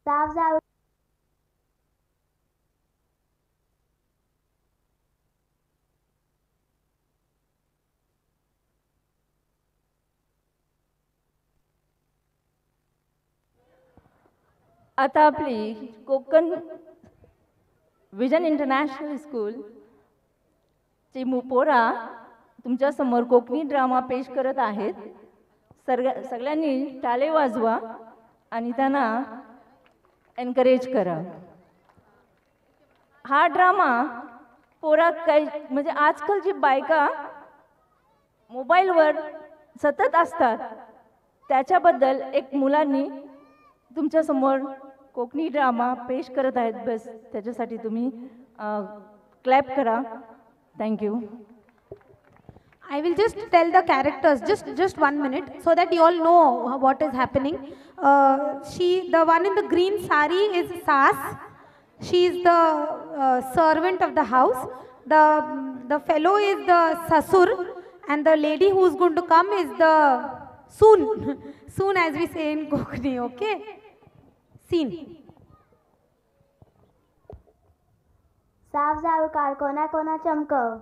साफ जाऊ. आता आपली कोकण विजन इंटरनॅशनल स्कूल ची पोरा तुमच्या समोर कोकणी ड्रामा पेश करत आहेत. सगळ्यांनी टाळे वाजवा आणि त्यांना एनकरेज करा. हा ड्रामा पोरा काही म्हणजे आजकालची बायका मोबाईलवर सतत असतात, त्याच्याबद्दल एक मुलांनी तुमच्या समोर कोकणी ड्रामा पेश करत आहेत. बस त्याच्यासाठी तुम्ही क्लॅप करा. Thank you. I will just tell the characters, just 1 minute, so that you all know what is happening. The one in the green sari is Saas. She is the servant of the house. The fellow is the Sasur, and the lady who is going to come is the Soon. Soon, as we say in Konkani. Okay. Scene. साफ जाऊ काढ, कोणा कोणा चमकव.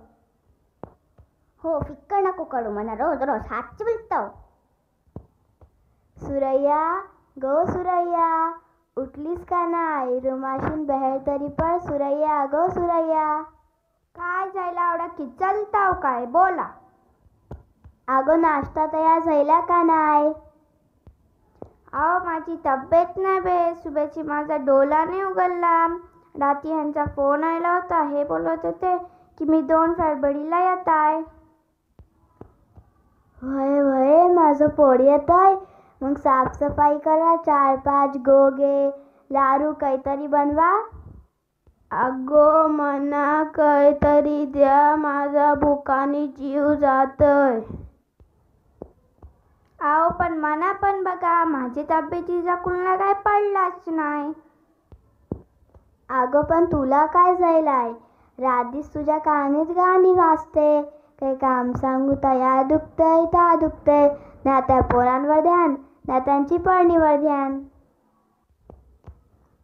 हो, फिक्कर नको करू म्हणा, रोज रोज हातची बोलतो. सुरैया गो सुरैया, उठलीस का नाही? रुमाशीन बहेर तरी पण सुरैया गो सुरैया. काय जायला आवडा की चलताव काय बोला. अगो नाश्ता तयार झाला का नाही? अहो माझी तब्येत नाही बे, सुबेची माझा डोला नाही उघडला. रात्री ह्यांचा फोन आला होता, हे बोलत होते की मी 2 फेब्रुवारीला येत आहे. वय वय माझं पोड येत आहे. मग साफसफाई करा, 4-5 गोगे लाडू काहीतरी बनवा. अगो मना काहीतरी द्या, माझा भुकानी जीव जातोय. अहो पण मना पण बघा, माझी तब्येतीचा कुणाला काय पडलाच नाही. अगं पण तुला काय झालंय? राधीच तुझ्या कानीच गाणी वाजते. काही काम सांगू तया दुखतंय ता दुखतंय. ना त्या पोरांवर ध्यान, ना त्यांची पळणीवर ध्यान.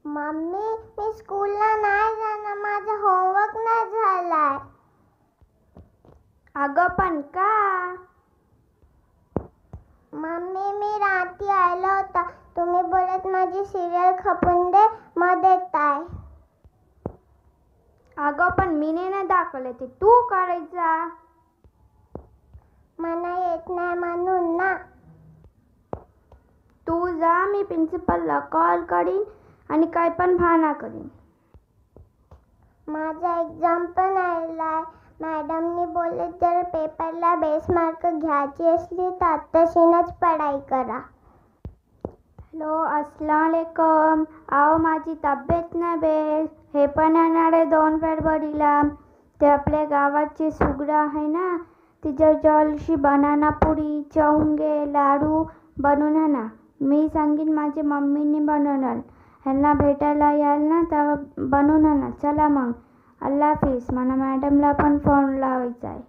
मम्मी मी स्कूलला नाही जाणार, माझा होमवर्क नाही झालाय. अगं पण का? मम्मी मी रात्री आला होता, तुम्ही बोलत माझी सिरियल खपून दे, मग देताय. अगं पण मी नाही दाखवले, ते तू करायचा. मला येत नाही म्हणून ना. तू जा, मी प्रिन्सिपलला कॉल करीन आणि काय पण भाना करीन. माझा एक्झाम पण आलाय. मॅडमनी बोलले जर पेपरला बेस मार्क घ्यायची असली तर आत्ताशीनच पढाई करा. हॅलो अस्सलाम वालेकुम. आओ माझी तब्येत नाही बेस. हे पण येणार आहे 2 फेब्रुवारीला. ते आपल्या गावाची सुगडा आहे ना, तिच्या जलशी बनाना पुरी, चौंगे, लाडू बनवून आणा. मी सांगेन माझ्या मम्मीने बनवणार. ह्यांना भेटायला याल ना तेव्हा बनवून आणा. चला मग, अल्लाह हाफिज. मला मॅडमला पण फोन लावायचा आहे.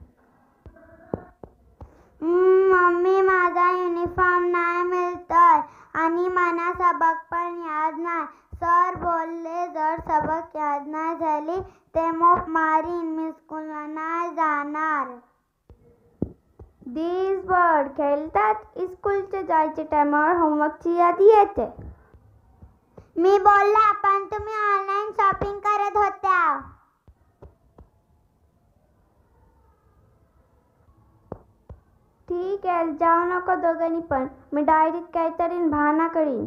मम्मी माझा युनिफॉर्म नाही मिळतोय आणि मला सबक पण याद नाही. सर बोलले जर सबक याद नाही झाली ते मोप मारीन, मी स्कूलला नाही जाणार. दिस बर्ड खेळतात, स्कूलच्या जायच्या टायमावर होमवर्कची यादी येते. मी बोलला पण तुम्ही ऑनलाईन शॉपिंग करत होत्या. ठीक आहे, जाऊ नको दोघांनी पण. मी डायरीत काहीतरी बहाणा करीन.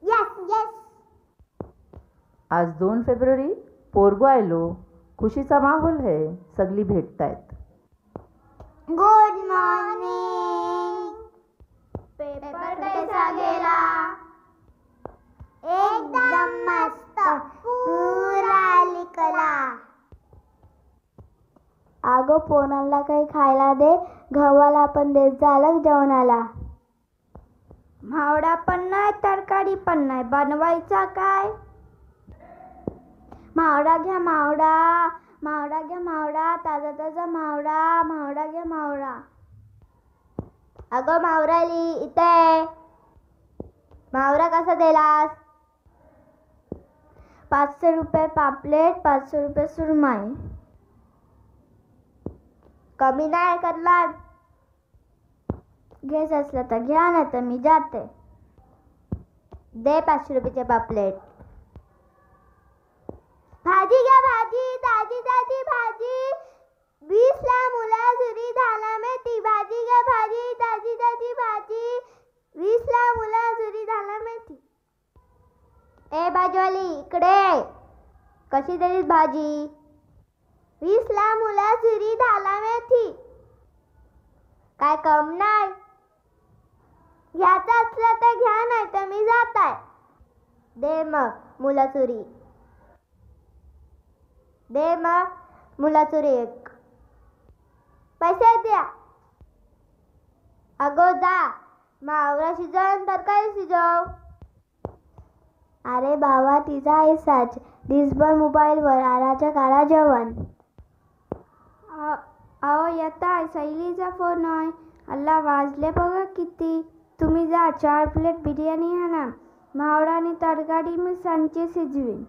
Yes yes. आज 2 फेब्रुवारी, पोरगो आयलो. खुशीचा माहोल है, सगळी भेटतायत. Good morning. पेपर कैसा गेला? एकदम मस्त, पुरा लिखला. अगं पोरांना काही खायला दे, गव्हाला पण देत झालं जेवणाला. मावडा पण नाही, तरकारी पण नाही, बनवायचा काय? मावडा घ्या मावडा, मावडा घ्या मावडा, ताजा ताजा मावडा, मावडा घ्या मावडा. अगं मावराली इथे. मावरा कसा दिलास? 500 रुपये पापलेट, 500 रुपये सुरमई. कमी नाही करणार. घ्यायचं असलं तर घ्या, नाही तर मी जाते. दे 500 रुपयाचे पापलेट. भाजी घ्या भाजी, ताजी ताजी भाजी. 20ला मुलाजुरी धाला मेथी. भाजी घ्या भाजी, ताजी ताजी भाजी. 20ला मुलाजुरी धाला मेथी. ए भाजीवाली इकडे, कशी दिलीस भाजी? 20ला मुलाजुरी धाला मेथी. काय कम नाही? घ्यायचं असलं तर घ्या, नाही तर मी जात आहे. दे मग मुलाचुरी. दे मग मुलाचुरी एक. पैसे द्या. अगो जा, मावरा शिजव तरकारी शिजव. अरे बाबा, तिचा ऐसाच दिसभर मोबाईलवर आराच्या कारा जेवण. अहो येता शैलीचा फोन आहे. अल्ला वाजले बघा किती. तुम्ही जा 4 प्लेट बिर्याणी आणा. मावळा आणि तरकारी मी सांचे शिजवीन.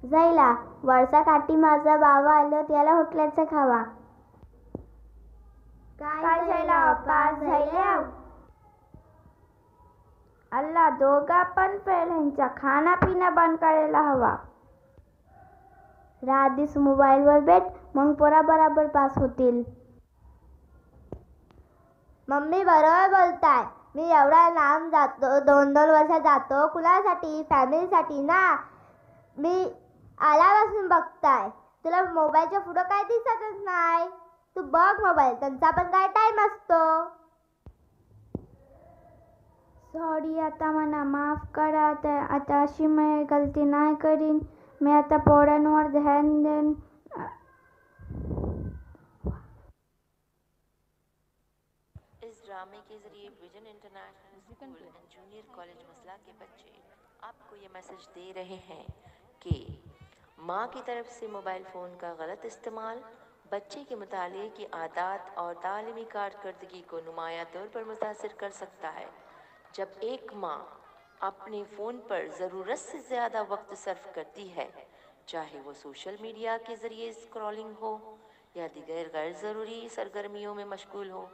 जाईला वळसा काठी माझा बाबा आलो त्याला होटल्याचं खावा. काय जायला पास झाल्या. अल्ला दोघा पण फेल. ह्यांचा खाना पिना बंद करायला हवा. रात दिवस मोबाईलवर भेट, मग पोरा बराबर पास होतील. मम्मी बरोबर बोलताय. मी एवढा लांब जातो, 2-2 वर्ष जातो. कुणासाठी? फॅमिलीसाठी ना. मी आल्यापासून बघताय. तुला मोबाईलच्या पुढं काय दिसतच नाही. तू बघ मोबाईल, त्यांचा पण काय टाइम असतो. सॉरी, आता मला माफ करा. आता अशी मी गलती नाही करीन. मी आता पोरांवर ध्यान देईन. इस ड्रामे के जरिए vision international school end junior college मसला के बच्चे आपको ये मैसेज दे रहे हैं कि माँ की तरफ से मोबाइल फ़ोन का गलत इस्तेमाल बच्चे के मुताले की आदत और तालीमी कारकर्दगी को नुमाया तौर पर मुतासिर कर सकता है. जब एक माँ अपने फ़ोन पर ज़रूरत से ज़्यादा वक्त सर्फ करती है, चाहे वो सोशल मीडिया के ज़रिए स्क्रॉलिंग हो या दीगर गैर ज़रूरी सरगर्मियों में मशगूल हो,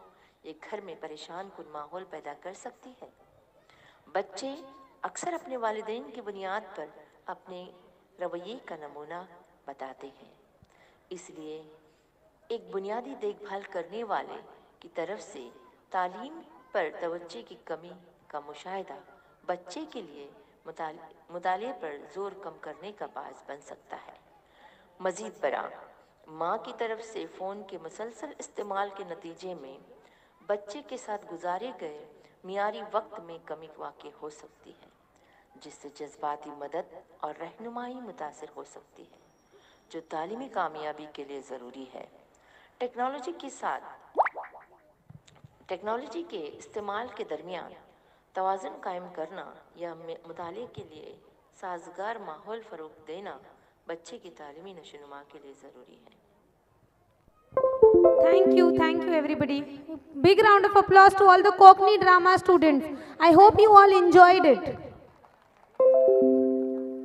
ये घर में परेशान कुन माहौल पैदा कर सकती है. बच्चे अक्सर अपने वालिदैन की बुनियाद पर अपने रवैये का नमूना बताते हैं. इसलिए एक बुनियादी देखभाल करने वाले की तरफ से तालीम पर तवज्जो की कमी का मुशाहिदा बच्चे के लिए मुताले पर जोर कम करने का बायस बन सकता है. मज़ीद बरां, माँ की तरफ से फ़ोन के मुसलसल इस्तेमाल के नतीजे में बच्चे के साथ गुजारे गए मियारी वक्त में कमी वाक़ई हो सकती है, जिससे जज्बाती मदद और रहनुमाई मुतासिर हो सकती है, जो तालीमी कामयाबी के लिए ज़रूरी है. टेक्नोलॉजी के इस्तेमाल के दरमियान तवाज़ुन कायम करना या मुताले के लिए साजगार माहौल फ़रोग़ देना बच्चे की तालीमी नशोनुमा के लिए ज़रूरी है. Thank you everybody. Big round of applause to all the Cockney drama students. I hope you all enjoyed it.